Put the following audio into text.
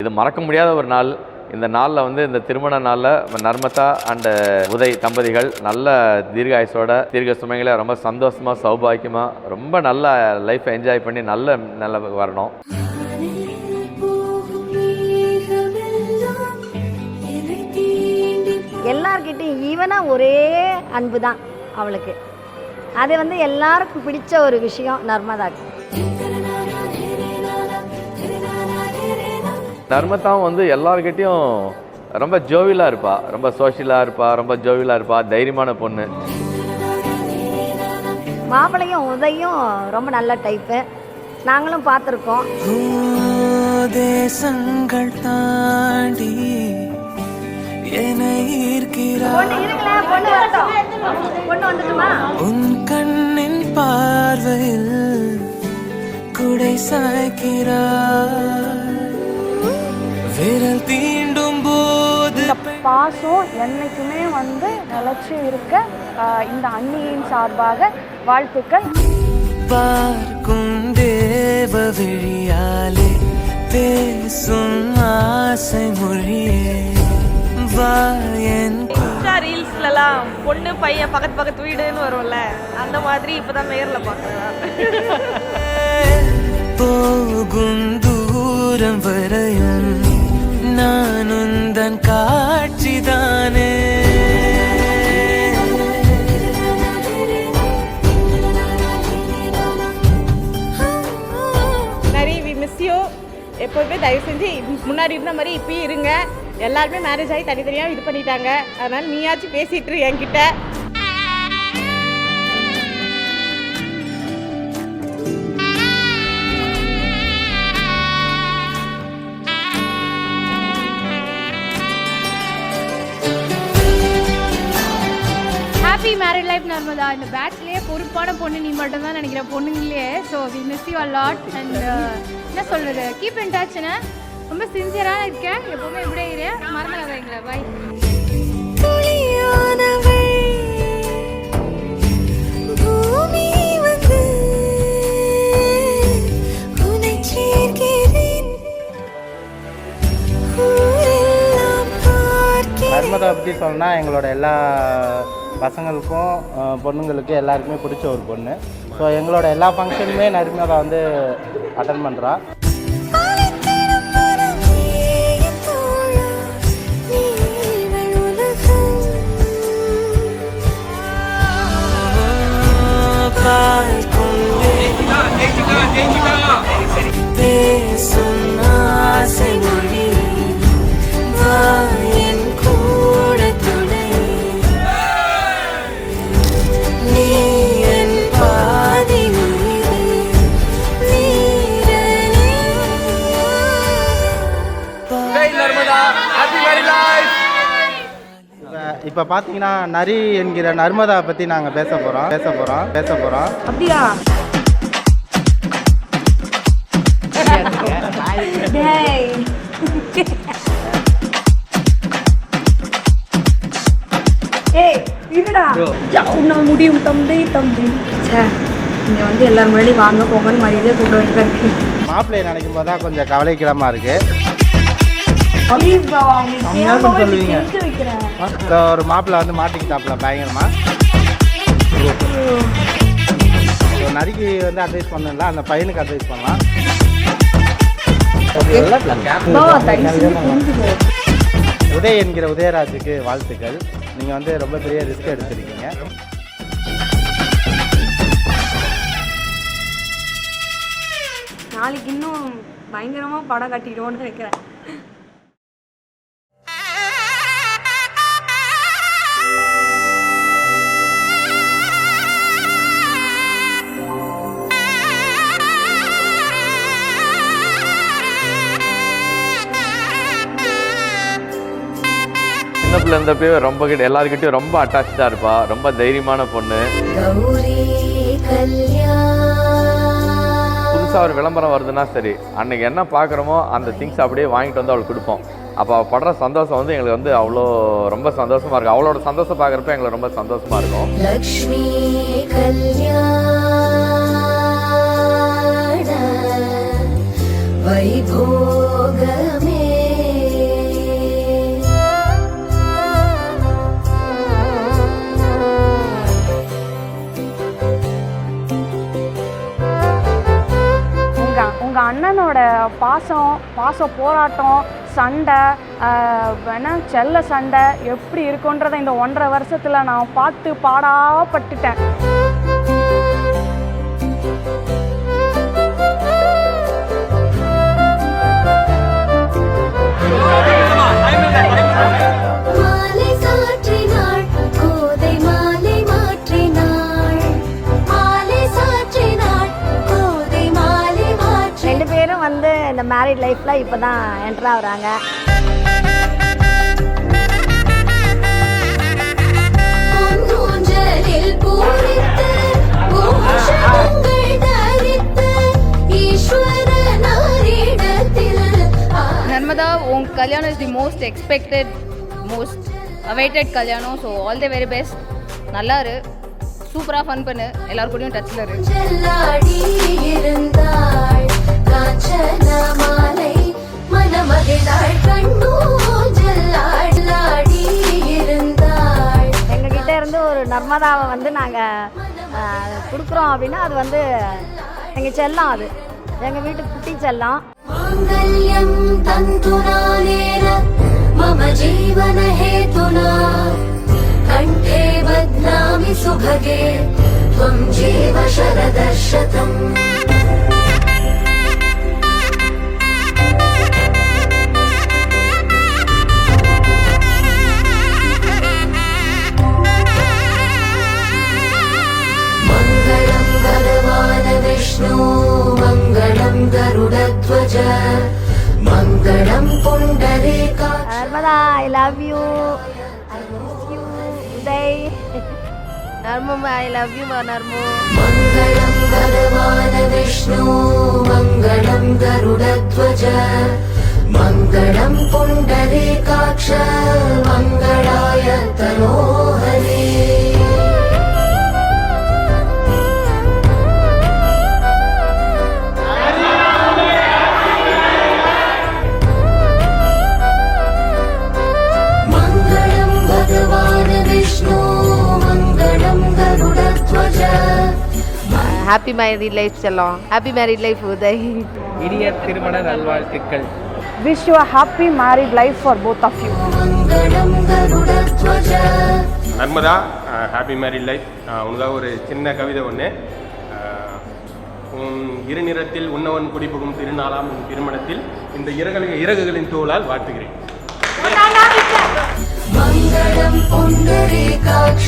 இது மறக்க முடியாத ஒரு நாள். இந்த நாளில் வந்து இந்த திருமண நாளில் நர்மதா அண்ட் உதய் தம்பதிகள் நல்ல தீர்காயுசோட தீர்க்க சுமைகளை ரொம்ப சந்தோஷமாக சௌபாக்கியமாக ரொம்ப நல்ல லைஃப்பை என்ஜாய் பண்ணி நல்ல வரணும். எல்லார்கிட்டையும் ஈவனாக ஒரே அன்பு தான் அவளுக்கு. அது வந்து எல்லாருக்கும் பிடிச்ச ஒரு விஷயம் நர்மதாக்கு. நர்மதாவும் வந்து எல்லார்கிட்டையும் ரொம்ப ஜோவியலாக இருப்பாள், ரொம்ப சோஷியலாக இருப்பாள், ரொம்ப ஜோவியலாக இருப்பாள், தைரியமான பொண்ணு. மாப்பிள்ளையும் உதயும் ரொம்ப நல்ல டைப்பு, நாங்களும் பார்த்துருக்கோம். தேசங்கள் தாண்டி உன் கண்ணின் பார்வையில் குடை சாய்க்கிறார். விரல் தீண்டும் போது பாசம் என்னைக்குமே வந்து நிலச்சி இருக்க இந்த அண்ணியின் சார்பாக வாழ்த்துக்கள். பார்க்கும் தேவ விழியாலே பேசும் ஆசை மொழியே ரீல்ஸ்லாம் பொண்ணு பையன் பக்கத்து வீடுன்னு வரும்ல, அந்த மாதிரி இப்பதான் நேரில் பார்க்கலாம். போகும் தூரம் வரையும் நான் உந்தன் காட்சிதானே. நிறைய மிஸ் யூ. எப்போதுமே தயவு செஞ்சு முன்னாடி இருந்த மாதிரி இப்பயும் இருங்க. எல்லாருமே மேரேஜ் ஆகி தனித்தனியாக இது பண்ணிட்டாங்க, அதனால நீயாச்சும் பேசிட்டு இரு என்கிட்ட. Happy married life Narmada. இந்த பேட்ச்லேயே பொறுப்பான பொண்ணு நீ மட்டும் தான் நினைக்கிற பொண்ணுங்களே. So we miss you a lot and என்ன சொல்கிறது, கீப் இன் டச்னு ரொம்ப சின்சியராக இருக்கேன். எப்போவுமே இப்படியே இரு, மறந்துடாதீங்களா. பாய். நர்மதா பற்றி சொன்னால் எங்களோட எல்லா பசங்களுக்கும் பொண்ணுங்களுக்கும் எல்லாருக்குமே பிடிச்ச ஒரு பொண்ணு. ஸோ எங்களோட எல்லா ஃபங்க்ஷனுமே நர்மதா வந்து அட்டன் பண்ணுறா. இப்போ பார்த்தீங்கன்னா நரி என்கிற நர்மதா பற்றி நாங்கள் பேச போகிறோம். அப்படியா? முடியும் தம்பி. இங்கே வந்து எல்லாரும் முன்னாடி வாங்க போகணும் மரியாதை கூப்பிட்டு இருக்கு. மாப்பிள்ளையை நினைக்கும் போது தான் கொஞ்சம் கவலைக்கிடமாக இருக்குது. ஒரு மாப்பிள்ளை வந்து மாட்டிக்கிட்டாப்புல பயங்கரமா. நரிக்கு வந்து அட்வைஸ் பண்ணல, அந்த பையனுக்கு அட்வைஸ் பண்ணலாம். உதய் என்கிற உதயராஜுக்கு வாழ்த்துக்கள். நீங்கள் வந்து ரொம்ப பெரிய ரிஸ்க் எடுத்திருக்கீங்க. நாளைக்கு இன்னும் பயங்கரமாக படம் கட்டிடுவோன்னு நினைக்கிறேன். சின்ன பிள்ளை இருந்தப்போ ரொம்ப எல்லாருக்கிட்டையும் ரொம்ப அட்டாச்சாக இருப்பாள், ரொம்ப தைரியமான பொண்ணு. புதுசாக ஒரு விளம்பரம் வருதுன்னா சரி, அன்றைக்கி என்ன பார்க்குறோமோ அந்த திங்ஸ் அப்படியே வாங்கிட்டு வந்து அவளுக்கு கொடுப்போம். அப்போ அவள் படுற சந்தோஷம் வந்து எங்களுக்கு வந்து அவ்வளோ ரொம்ப சந்தோஷமாக இருக்கும். அவளோட சந்தோஷம் பார்க்குறப்ப எங்களுக்கு ரொம்ப சந்தோஷமாக இருக்கும். லக்ஷ்மி கல்யாண வைபோகமே பாச போராட்டம் சண்டை வேணா செல்ல சண்டை எப்படி இருக்குன்றதை இந்த 1.5 வருஷத்தில் நான் பார்த்து பாடாப்பட்டுட்டேன். மாலை சாற்றினாள் கோதை மாலை மாற்றினாள் மாலை சாற்றினாள் கோதை மாலை மாற்றி 2 பேரும் வந்து இந்த மேரிட் லைஃப்பில் இப்போ தான் என்டர் ஆகுறாங்க. பொன்னூஞ்சலில் பூரித்து பூஷணங்கள் தரித்து ஈஸ்வர நாரிடத்தில் நர்மதா, உன் கல்யாணம் is the most expected most awaited கல்யாணம். So all the very best. நல்லா இரு, சூப்பராக ஃபன் பண்ணு, எல்லாரும் கூடயும் டச்சில் இரு. ஜல்லாடி இருந்தாள் காஞ்சன மாலை மனமகிழாள் கண்ணூ ஜல்லாடி இருந்தாள். எங்ககிட்ட இருந்து ஒரு நர்மதாவை வந்து நாங்கள் கொடுக்குறோம் அப்படின்னா அது வந்து எங்கள் செல்லம், அது எங்கள் வீட்டு குட்டி செல்லம். மாங்கல்யம் தந்துனானேன மம ஜீவன ஹேதுனா கண்டே பத்னாமி சுபகே த்வம் ஜீவ சரதர்ஷதம். மங்களம் பகவான விஷ்ணு மங்களம் கருடத்வஜ மங்களம் புண்டரீகா. Narmada, I love you. I miss you. Uday. நர்மமா, ஐ லவ் யூ நர்மு. மங்களம் பகவான விஷ்ணு மங்களம் கருடத்வஜ மங்களம் புண்டரீகாட்ச மங்களாய தனோஹரே. ஹாப்பி மேரிட் லைஃப் செல்லம். Happy married life Uday. இனிய திருமண நல்வாழ்த்துக்கள். Wish you happy married life for both of you. மங்களம் கருடத்வஜ. Narmada, happy married life. உனக்காக ஒரு சின்ன கவிதை ஒன்று. உன் இரு நிறத்தில் உன்னவன் குடிபுகும் திருநாளாம் உன் திருமணத்தில் இந்த இறகுகளின் தோளால் வாழ்த்துகிறேன். மங்களம் புண்டரீகாட்ச